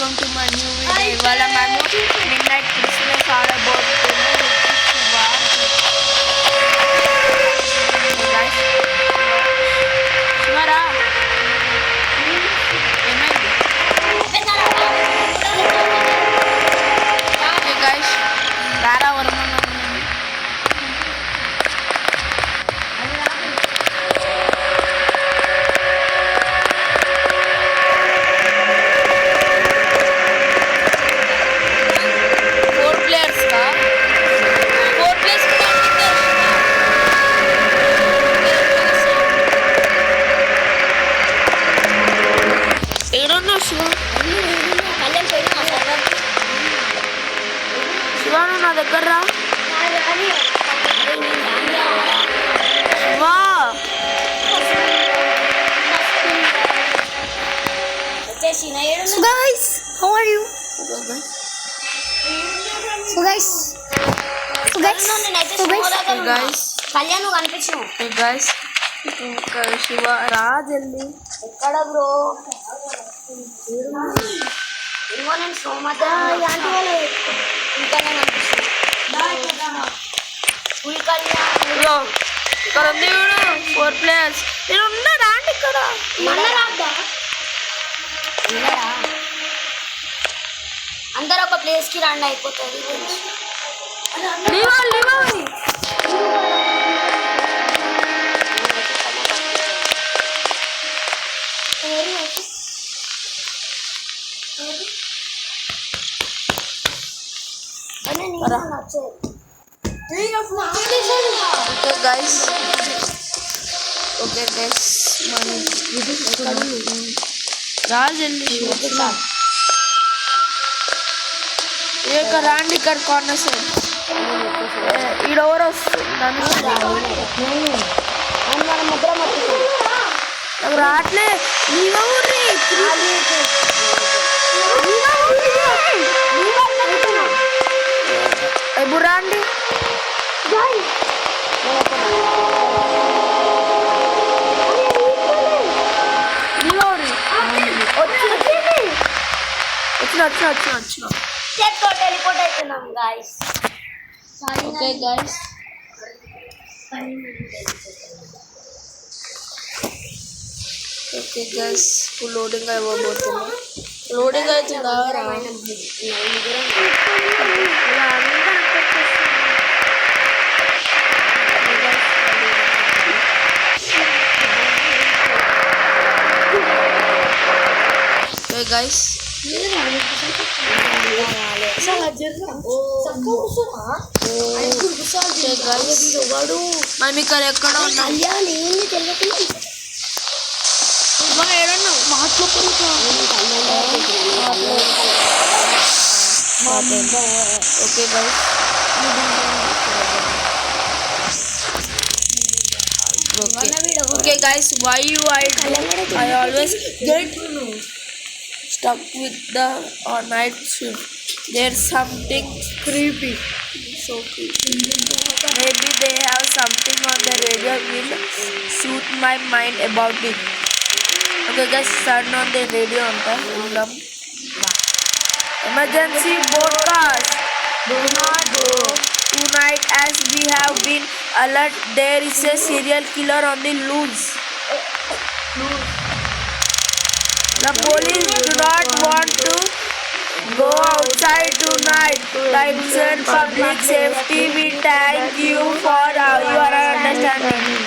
Welcome to my new video. ఇవాళ మేము mid night Christmas ఆడబోతున్నాము. శివరా ఏమైంది? ఓకే గైస్, రారా వర్మ. శివాను నా దగ్గర రా. Shiva So guys, how are you? So guys, Kalyan కనిపించావు. గైస్ శివ రా జల్దీ. ఎక్కడ బ్రో? నేను సోమత యాంటీ వాళ్ళు ఇంకా కనిపిస్తాను. ఇక్కడ ఉంది 4 players. నేను ఉన్నారా అండి ఇక్కడ? అందరు ఒక ప్లేస్ కి రండి, అయిపోతుంది. ఓకే గైస్, రాజండి రాండి ఇక్కడ కార్నర్ సైడ్. ఈడెవరు వస్తుంది? నాకు రావట్లే. ఇప్పుడు రాండి. వచ్చిన టెలిపోర్ట్ అవుతున్నాం guys. Okay guys, okay guys, ఇప్పుడు లోడింగ్ అయిపోతున్నాం. లోడింగ్ అవుతుందా? ఓకే గైస్, మనం ఇక్కడ ఎక్కడ ఉన్నాం? Okay guys, okay guys, why you I always get stuck with the night shift. There's something creepy, so creepy. Maybe they have something on the radio will suit my mind about it. Okay guys, turn on the radio on the emergency broadcast. Do not go tonight as we have been alert. There is a serial killer on the loose. The police do not want to go outside tonight. Lives and public safety, we thank you for your understanding.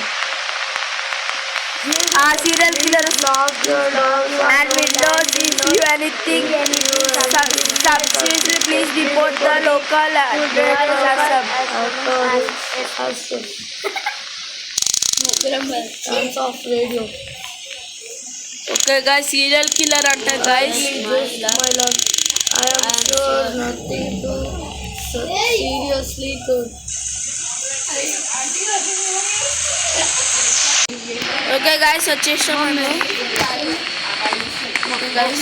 Our serial killer locked your doors and windows. If you anything suspicious, please report the local of radio. Okay guys, serial killer ante guys. My lord, I am sure nothing to seriously good. Okay guys, వచ్చేసాము. Okay guys,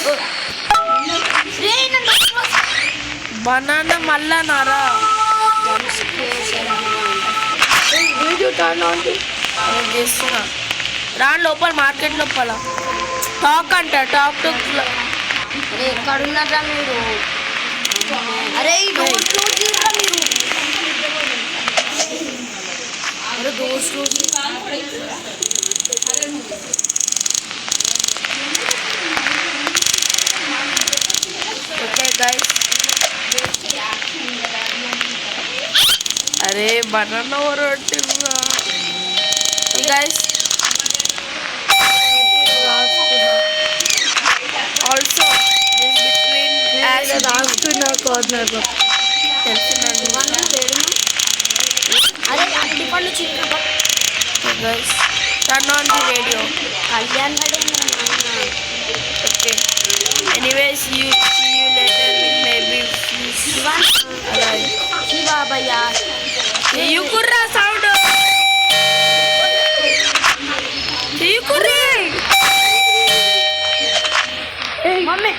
banana malla nara video turn on చేస్తున్నా. రాను లోపల market లోపల talk అంట, talk to అరే ఎక్కడున్నారా మీరు? అరే ఈ డోర్ క్లోజ్ చేయరా మీరు? అరే డోర్ క్లోజ్. ఓకే గైస్, అరే బనానా రొట్టిరా గైస్. ఆల్సో దిస్ బిట్వీన్ రాస్తున్నా కార్నర్ లో. తెలిసిందండి. అరే అట్టి పళ్ళు చిన్న guys, turn on the radio. Kalyan okay, anyways you see you later with maybe అలాగే. బాబయ్య యూ కుర్రా సౌండ్ యూ కుర్రీ. Mummy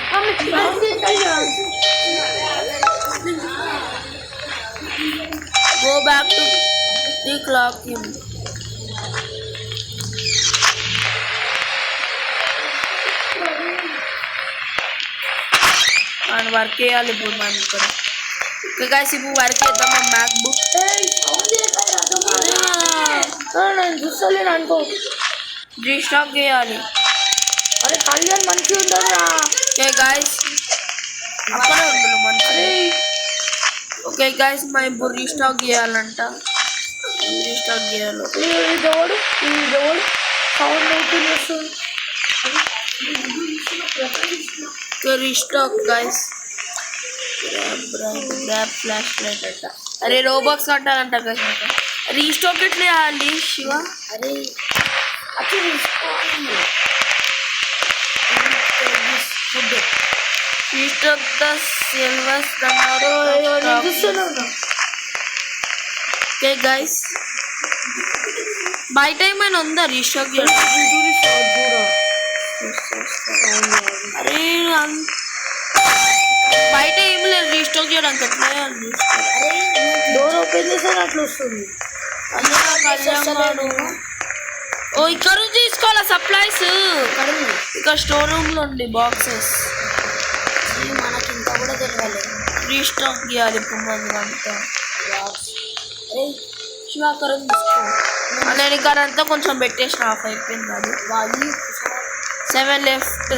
Go back to the clock him. And work చేయాలి ఇప్పుడు మనం ఇక్కడ. ఓకే గైస్, ఇప్పుడు వర్క్ చేద్దాం మన మ్యాక్ బుక్. నేను చూస్తలేను అనుకో. రీస్టాక్ చేయాలి. అరే కళ్యాణ్ మంచిగా ఉండదురా. ఓకే గైస్, అక్కడే ఉండాలి మంచి. ఓకే గైస్, మనం ఇప్పుడు రీస్టాక్ చేయాలంట. రీస్టాక్ చేయాలి. ఈ రోడ్ సౌండ్ అవుతుంది వస్తుంది. Okay restock guys. Grab flash light అంట. అరే రోబాక్స్ అంటారంట గైస్. రీస్టాక్ ఎట్లా చేయాలి శివ? అరే అచ్చి తీసుకోవాలి. రీస్టాక్ ద సిల్వర్స్ అన్నారు. ఓకే గైస్, బయట ఏమైనా ఉందా రీస్టాక్ చేయడం? అరే బయట ఏం లేదు రీస్టాక్ చేయడానికి. ఎట్లా చేయాలి? డోర్ ఓపెన్ చేస్తే అట్లా వస్తుంది. ఓ ఇక్కడ నుంచి తీసుకోవాలా సప్లైస్? ఇక్కడ స్టోర్ రూమ్ లో ఉండి బాక్సెస్. మనకి ఇంత కూడా తెలియాలి. రీస్టాక్ చేయాలి ఇప్పుడు మనం అంతా. శివాకరం తీసుకో. నేను ఇక్కడ అంతా కొంచెం పెట్టేసిన, ఆఫ్ అయిపోయింది. అది వాళ్ళు 7 లెఫ్ట్.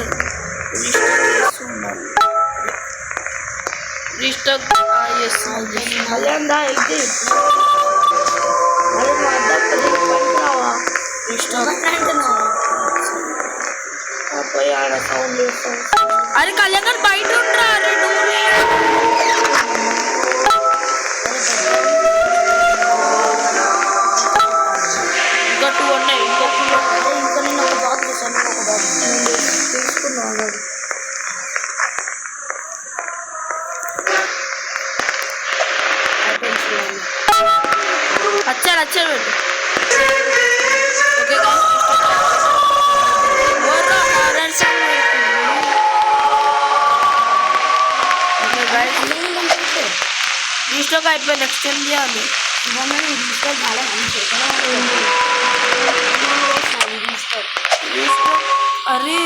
రీస్టాక్ చేస్తున్నారు. రీస్టాక్ చేస్తున్నారు. కళ్యాణ్ దా వెళ్తే అరే మా అద్దరావా రీస్టాక్ పోయి ఆడ సౌండ్ చేస్తాం. అరే కళ్యాణ్ గారు బయట ఉండరా? అరే డోర్ ఇంకా 2 ఉన్నాయి. ఇంకా 2 ఇంకా నేను ఒక బాక్స్ చేశాను. ఒక బాక్స్ తీసుకున్నాను. వచ్చాడు పెట్టు. ఓకే రీస్టాక్ అయిపోయింది. నెక్స్ట్ ఏం చేయాలి? అరే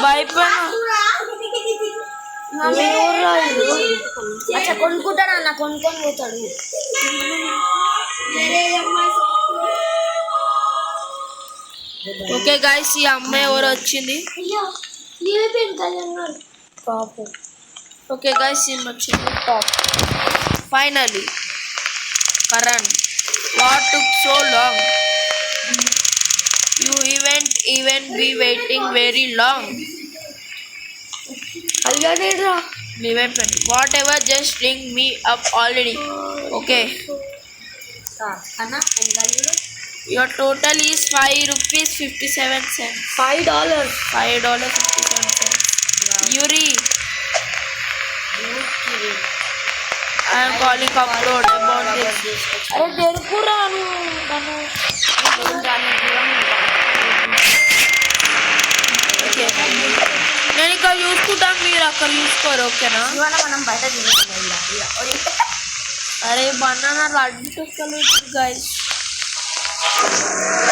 భయపడినా అచ్చా కొనుక్కుంటాడు అన్న, కొనుక్కొని పోతాడు. ఓకే గైస్, ఈ అమ్మాయి ఎవరు వచ్చింది? ఓకే గైస్, ఈమె వచ్చింది top. Finally Karan, what took so long? You even be waiting very long. Whatever, just ring me up already. Okay. Your total is ₹5.57. $5.57. Yuri, I am calling upload about this. అరే జరుపురాను okay, నేను ఇక్కడ చూసుకుంటాను, మీరు అక్కడ చూసుకోరు. ఓకేనా? మనం బయట అరే బనానా లడ్డు గైస్.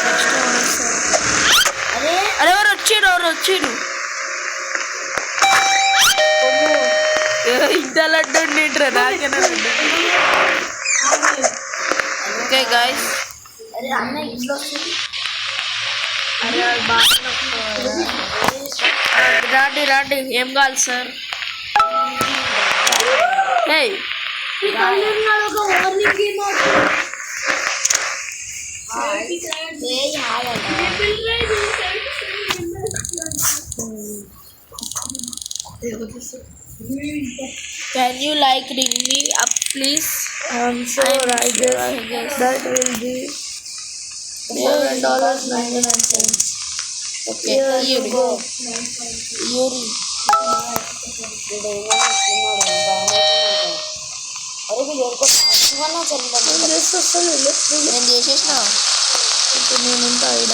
నెక్స్ట్ అరే అరే ఎవరు వచ్చిండు ఇంత లడ్డు ఉండింట్రా నాకేనా లడ్డు. ఓకే గాయస్, అరే అన్న ఇంట్లో వస్తుంది. రాండి ఏం కావాలి సార్? హే ఒక warning can you like ring me up please? I'm sure I guess that will be $7.99. Okay, Here you go. Yuri. అరే మీరు ఎవరికో తాగుతున్నా చల్లండి. నేను చేసేసిన. నేను ఉంటా ఈడ.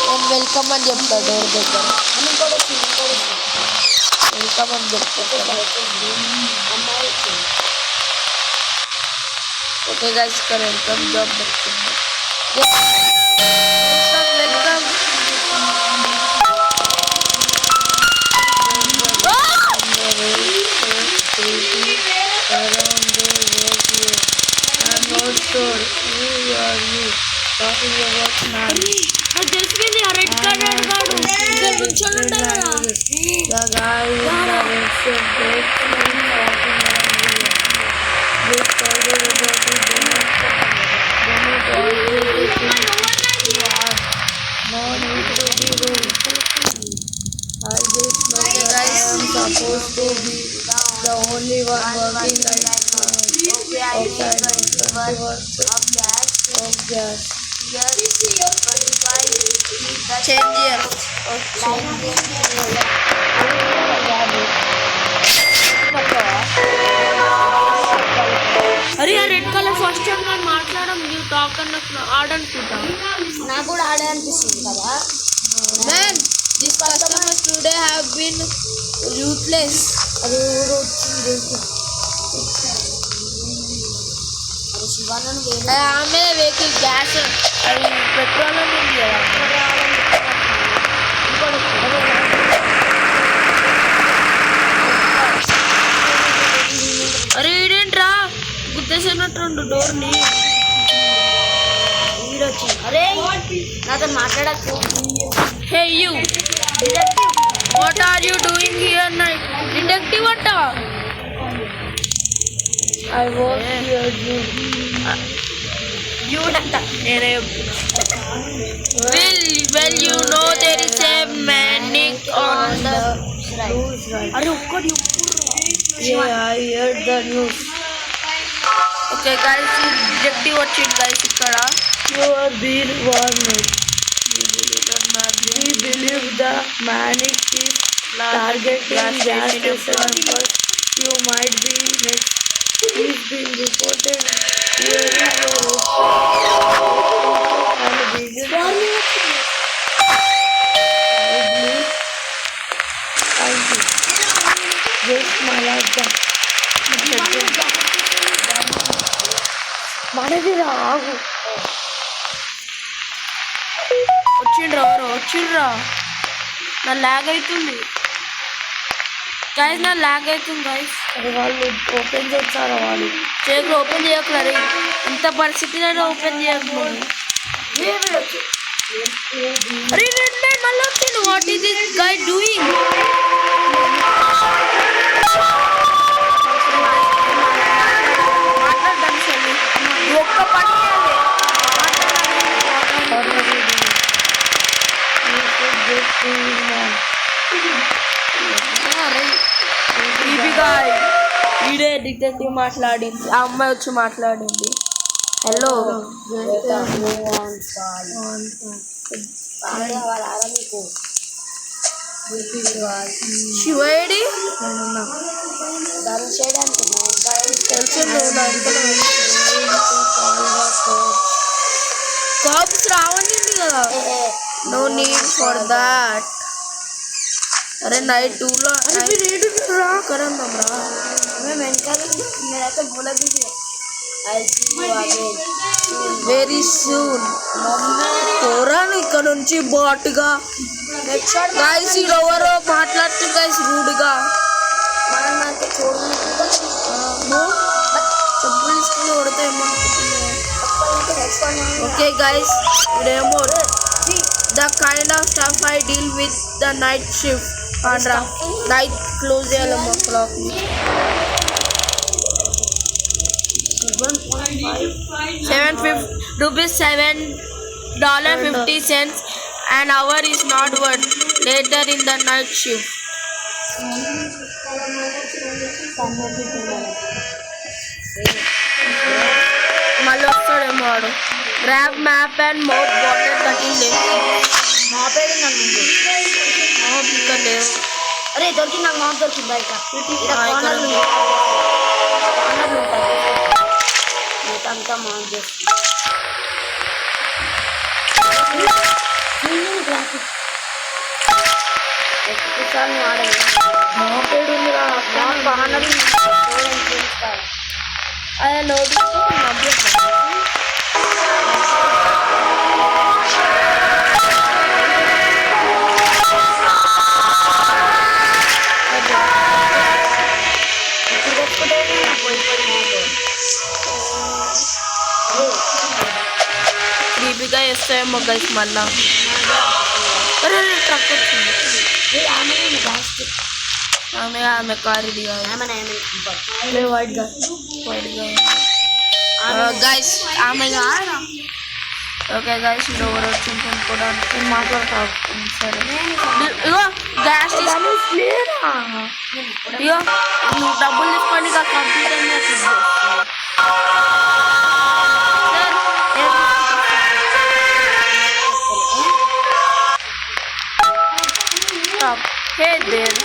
నేను వెల్కమ్ అని చెప్తా డోర్ దగ్గర. ఇంకోటి వచ్చింది. వెల్కమ్ అని చెప్తా. అమ్మాయి వచ్చింది. ఓకే గైస్, ఇక్కడ వెల్కమ్ జాబ్ పెట్టుకుందాం. వెల్కమ్ తెలిసిపోయింది. ఆ రెడ్ కార్డ్ అడిగాడు. ఇక్కడ నుంచొని ఉంటాయి కదా. The guy in the red shirt breaks me walking around here. This further about the donut always no need to be rude. I just know that I am supposed to be the only one working right now. Outside my 20 of gas. Change చేయాలి. అరే ఆ red colour first time నేను మాట్లాడడం నీవు talk అన్నప్పుడు ఆడనుకుంటా. నాకు కూడా ఆడే అనిపిస్తుంది కదా. Man, these customers today have been ruthless. అది కూడా వచ్చింది. అది శివానను వేరే ఆమె వెహికల్ గ్యాస్ అది పెట్రోల్ ఉంది కదా. అరే ఇదేంట్రా గుర్తేసినట్టుండు డోర్ని. వీడొచ్చింది. అరే నాతో మాట్లాడకు. Hey you, what are you doing here night? Detective అంట. I work here, యూ అంట. నేనే well you know there is a manic on the who's right? అరే ఒక్కటి Yeah, I heard the news. Okay guys, detective వచ్చింది guys ఇక్కడ. You are being warned. We believe the manic is targeting gas station first. You might be next. He's been reported hearing your and vision. Thank you. Just Malaga. మనదిరా ఆగు. వచ్చిండ్రా నా lag అవుతుంది guys, నా lag అవుతుంది guys. అది వాళ్ళు open చేస్తారా వాళ్ళు? చేయకు, ఓపెన్ చేయకులే. ఇంత పరిస్థితిలో ఓపెన్ చేయకు. అరే మళ్ళీ వచ్చిండు. What is this guy doing? ఒక్క పని చేయాలి. వీడే డిటెక్టివ్ మాట్లాడింది, ఆ అమ్మాయి వచ్చి మాట్లాడింది. హలో శివడి దాన్ని చేయడానికి తెలుసు. కాప్స్ రావనింది కదా. No need for that. అరే నైట్ 2లో రా. మేము వెనకాల నేనైతే బోల దిగి I'll see you again soon. Very soon. పోరాను ఇక్కడ నుంచి బాట్గా. Next shot గైస్ ఎవరో మాట్లాడుతూ గైస్ రూడ్గా. మనం నాకు చూడండి చెప్పులు తీసుకుని కొడితే ఏమనుకుంటున్నావు? నెక్స్ట్ వన్ ఓకే గైస్ ఇదేమో the kind of stuff I deal with the night shift. ఆండ్రా నైట్ క్లోజ్ చేయాలమ్మా clock. 7.50 an hour is not worth later in the night shift. మళ్ళీ వస్తాడేమో వాడు. Grab map and mouth water కట్టింది. మాపేడు నన్ను ఇక్కడ లేవు. అరే దొరికింది నాకు మాప్ దొరికింది బయట ఇక్కడ కార్నర్లు ఉంది. ఉంటాయి అంతా మాప్ చేస్తుంది ఎక్కువసార్లు ఆడదు మాపేడు ఉందిరా. మాప్ కార్నర్లు అదే లోటు క్రీపీగా వేస్తాయేమో గైస్ మళ్ళా. అరే ట్రక్ వచ్చింది. ఆమె కార్ ఇది కాదు. వైట్గా గైస్ ఆమె కాదు. ఓకే గైస్ ఇది ఎవరు వచ్చింది కొనుక్కోవడానికి మాట్లాడతావు. సరే ఇగో గ్యాస్ తీసుకుని ఇగో నువ్వు డబ్బులు తీసుకొని ఇక కంప్యూటర్ మీద Hey there,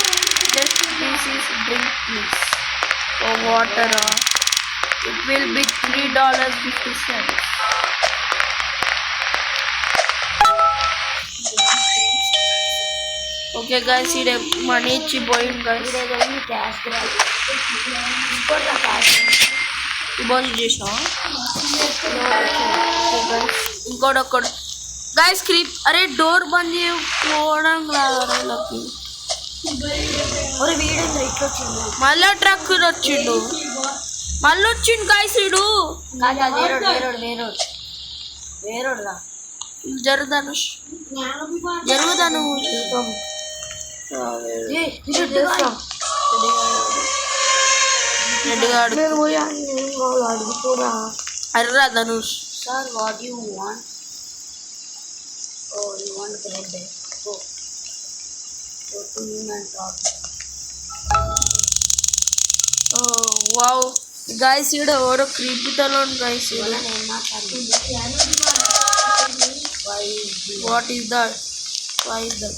just this is drink please. Or water. It will be $3.50. Okay guys, ఇది మనీ ఇచ్చి పోయింది guys. బంద్ చేసావా? ఇంకోటి ఒక్కడు గైస్ క్రీప్. అరే డోర్ బంద్ చేయకపోవడం రాకి. మళ్ళా ట్రక్ వచ్చిండు. మళ్ళీ వచ్చిండు గైస్ ఇడు. జరుగుదానుష్ జరుగుదాను. అర్రా Dhanush. Sir what you want? Oh, you want bread? Go. Go to him and talk. Oh wow, guys, you know what a creepy talon, guys. What is that? Why is that?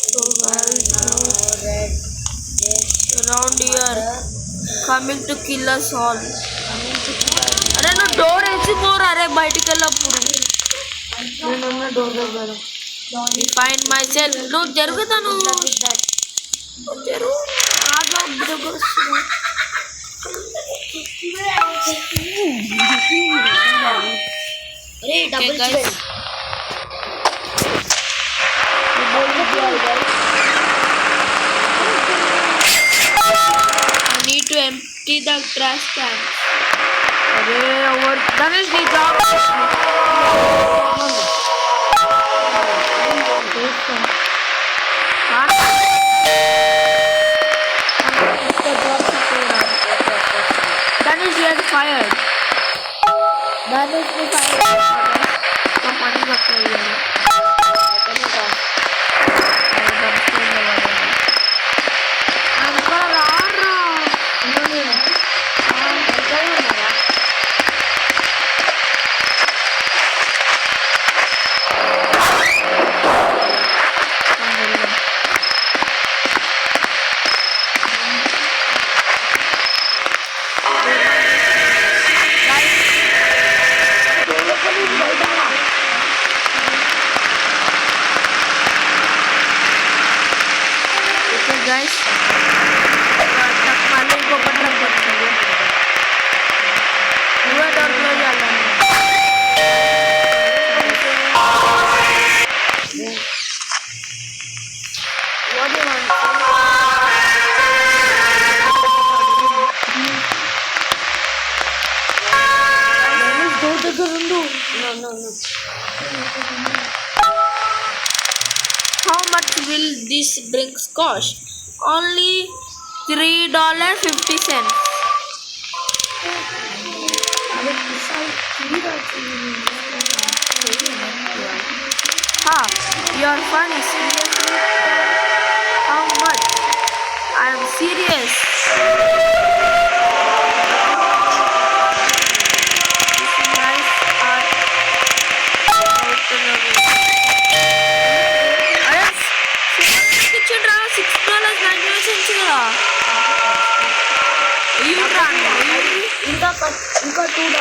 So guys, Red. around here, coming to kill us all. అరే నువ్వు door వేసి పోరు. అరే బయటికి వెళ్ళప్పుడు నేనున్న door దగ్గర find my self. నువ్వు జరుగుతాను జరుగు. Hey, double guys. check. I need to empty the trash can. अरे और धनुष की जॉब धनुष get fired. धनुष को फायर तो पानी लगता है ये How much will this drinks cost? Only $3.50. You're funny. Seriously? How much? I am serious. This nice art. Kitchen $6.99 కదా. You run. ఇంకా $2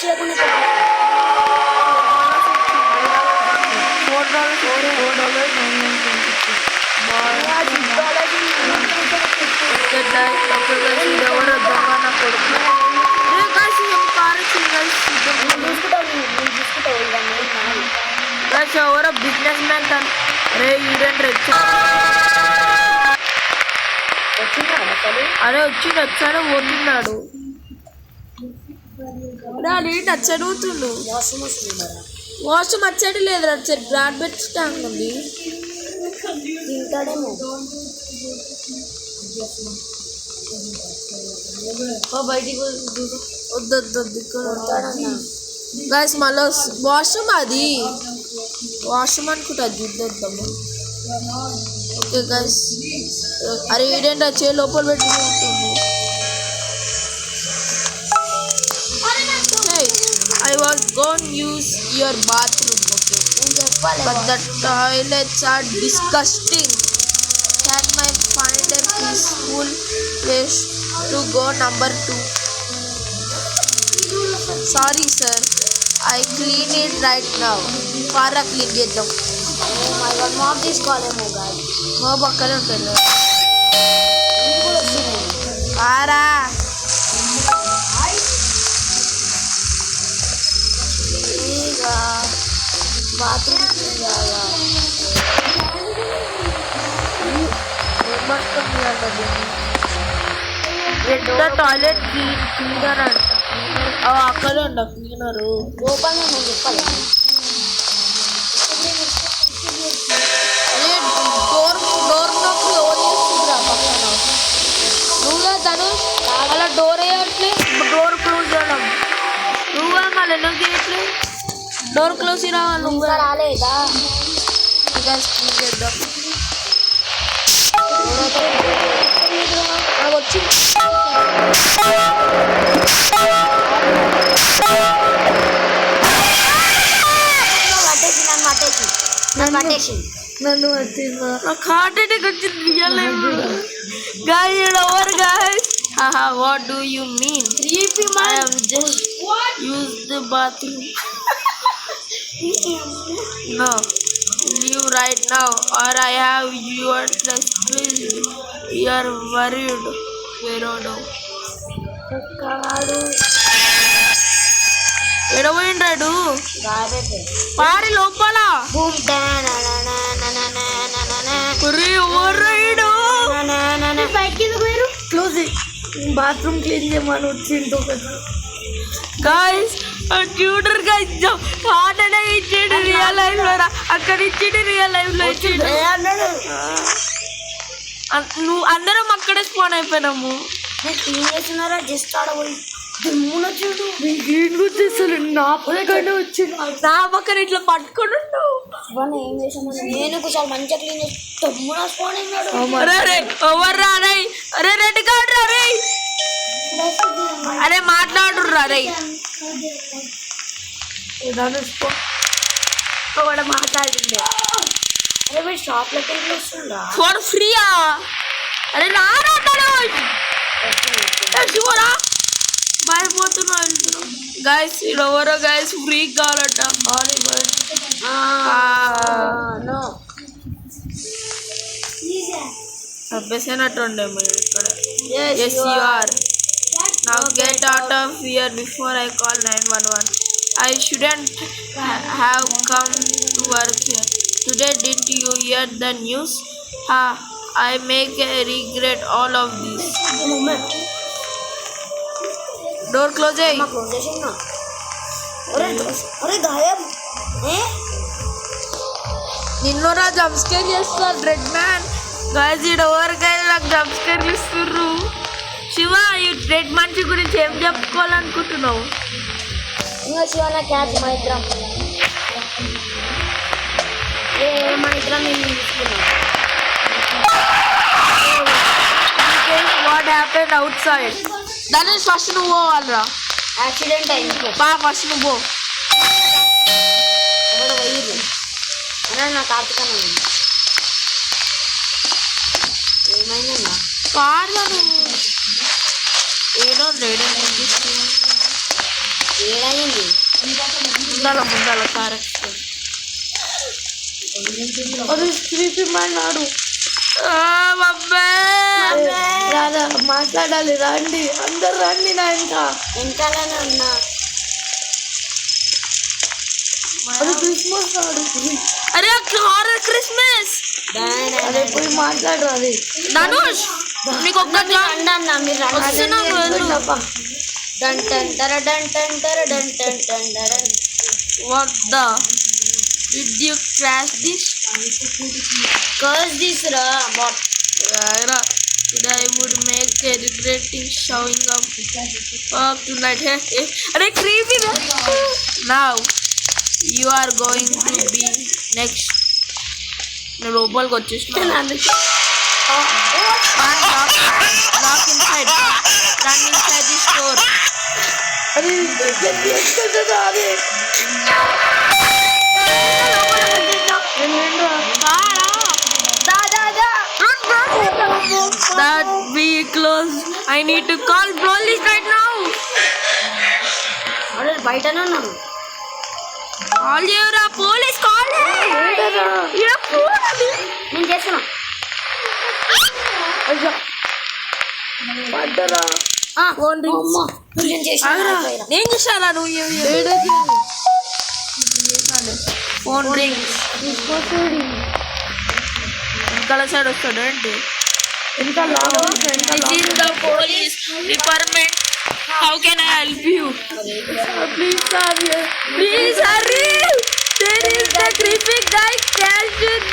చేయకుండా ఎవరో దొంగన కొడుకు ఎవరో బిజినెస్ మ్యాన్ తను రే ఈడెంట్ అరే వచ్చాడు పోతున్నాడు అదేంటి చదువుతుండు వాష్రూమ్ వచ్చాడు లేదు వచ్చాడు బ్రాడ్ బెడ్ స్టాండ్ ఉంది తింటాడేమో బయటికి వద్దు ఇక్కడ గైస్ మళ్ళీ వాష్రూమ్ అది వాష్రూమ్ అనుకుంటా చూద్దాము ఓకే గైస్ అరే ఏంటంటే చే లోపల పెట్టుకుంటుంది I was going to use your bathroom, okay? But the toilets are disgusting. Can I find a peaceful place to go number 2? Sorry, sir. I clean it right now. Para clean చేద్దాం. Oh my god, mom తీసుకోవాలేమో గాడి మా పక్కనే ఉంటుంది పారా bathroom ఎంత toilet cleaner అంట అక్కడే అంట cleaner open నేను చెప్పాలి అదే డోర్ నొక్కి ఎవరు చేస్తుందిరా పక్కన నువ్వే తను అలా డోర్ వేయట్లే డోర్ క్లోజ్ చేయడం నువ్వే మళ్ళీ ఎందుకు చేయట్లే డోర్ క్లోజ్ రావాలి నువ్వే రాలేదా చేద్దాం వచ్చి నన్ను వచ్చిందా నాకు హార్ట్ అటాక్ వచ్చింది real life guys over guys haha what do you mean I am just use the bathroom no leave right now or I have your trespassed you are worried verodo ఎడపోయిండ్రాడు పారి లోపల close bathroom clean చేయమని వచ్చిండు guys tutor గా ఇచ్చాం heart attack ఇచ్చాడు real life లో అక్కడ ఇచ్చాడు రియల్ లైఫ్ లో ఇచ్చాడు నువ్వు అందరం అక్కడే స్పాన్ అయిపోయినాము క్లీన్ చేస్తున్నారా జస్ట్ ఆడబోయి చూడు క్లీన్ వచ్చేసారు నా పక్కనే వచ్చిండు నా పక్కన ఇట్లా పట్టుకుని ఏం చేసామని నేను చాలా మంచిగా క్లీన్ చేసి తమ్ముడు స్పాన్ అయినాడు ఎవర్రా రే అరే రెడ్ కార్డ్ రా రే అరే మాట్లాడు రా రే కూడా మాట్లాడింది అరే మీరు షాప్లోకి వెళ్ళి వస్తుందా ఫర్ ఫ్రీయా అరే నారా శివరా భయపోతున్నా వెళ్తున్నాం గైస్ ఎవరో గైస్ ఫ్రీ కావాలట చంపేసినట్టుండే మీరు ఇక్కడ yes you are now get out of here before I call 911 I shouldn't have come to work here today. Didn't you hear the news? I make a regret all of this. Door close అయ్యి. Close చేసిన. ఒరే గాయం. నిన్నరా జంప్స్కేర్ చేస్తారు red man. Guys ఈ ఎవరికైనా నాకు జంప్స్కేర్ ఇస్తుర్రు. శివ ఈ red మనిషి గురించి ఏం చెప్పుకోవాలనుకుంటున్నావు? ఇంకా శివన క్యాచ్ మా ఇద్దరం. మన ఇద్దరం నేను తీసుకున్నాను. What happened out side? దాని ఫస్ట్ నువ్వు పోవాలరా. యాక్సిడెంట్ అయింది. ఫస్ట్ నువ్వు పో. ఎవడో పోయింది అన్నా. నా కార్తీకన్నా ఏమైందన్నా? పాడదా నువ్వు ఏదో రెడీ ఏడైంది? ముందల కరెక్ట్. అది క్రీపీ మ్యాన్ నాడు. రాదా మాట్లాడాలి, రండి అందరు రండి నా ఇంకా. వెనకాలనే ఉన్నా. అది క్రిస్మస్ నాడు. అరే హారర్ క్రిస్మస్. అదే పోయి మాట్లాడరు. అది ధనుష్ నీకు ఒక్క అన్నా మీరు తప్ప. డన్ టన్ టర డన్ టన్ టర డన్ టన్ టన్ టర. What the did you crash this? Curse this ra bot. I would make a regretting showing up tonight. Hey, creepy. Now you are going to be next. నేను లోపలికి వచ్చేసిన. Lock inside. Run inside the store. అది అది That we close. I need to call police right now. అరే బయటనే ఉన్నాను. Call your police. Call him. నేను చేస్తున్నా. పడ్డరా. నేను చేసిన. నేను చేశానా? నువ్వు ఫోన్ రింగ్. వెనకాల సైడ్ వస్తాడు ఏంటి? ఇంకా This is the police department. How can I help you? Please sir. Please hurry. There is the creepy guy cast in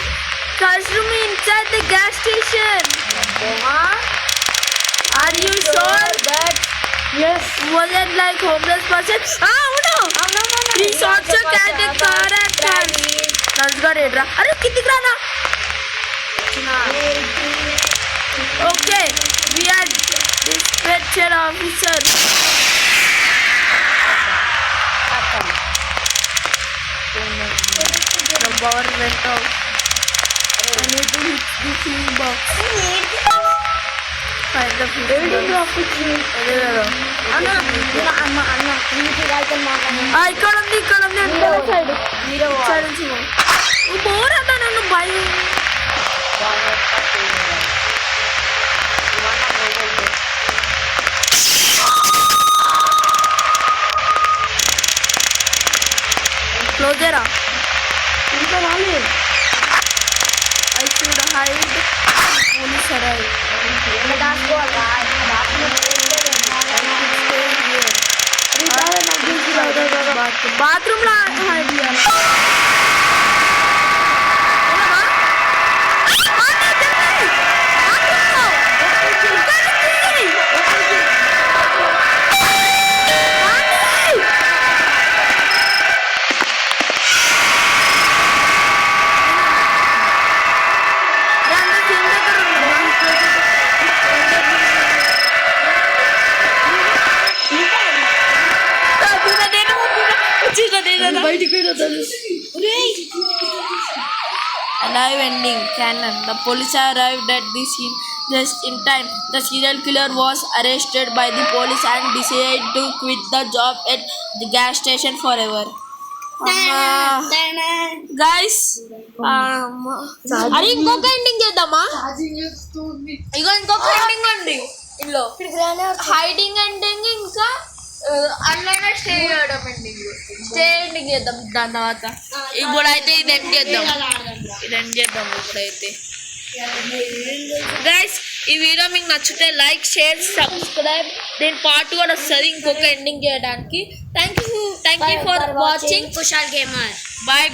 costume inside the gas station. Are you sure that wasn't like homeless person? No. He's also carried a car and cars. నడుచుకోడేట్రా. అరే కిందికి రానా? Okay, we are dispatcher officer. The power went off. I need to hit the fuse box. Find the fuse box. ఇక్కడ ఉంది side నుంచి పోరాదా నన్ను భయం. క్లోజరా ఇంకా రాలే. I should hide. Police arrive. Bathroom లో హైడ్ చేయాలి. బయటికి Alive ending canon. The police arrived at the scene just in time. The serial killer was arrested by the police and decided to quit the job at the gas station forever. Guys, అరే ఇంకొక ending చేద్దామా? ఇగో ఇంకొక ending అండి ఇందులో. Hiding ending ఇంకా అట్లనే stay చేయడం ending. Stay ending చేద్దాం దాని తర్వాత. ఇప్పుడైతే ఇది ఎండ్ చేద్దాం. ఇప్పుడైతే గైస్ ఈ వీడియో మీకు నచ్చితే లైక్ షేర్ సబ్స్క్రైబ్. దీని పార్ట్ కూడా వస్తుంది ఇంకొక ఎండింగ్ చేయడానికి. Thank you for watching Kushal gamer. Bye.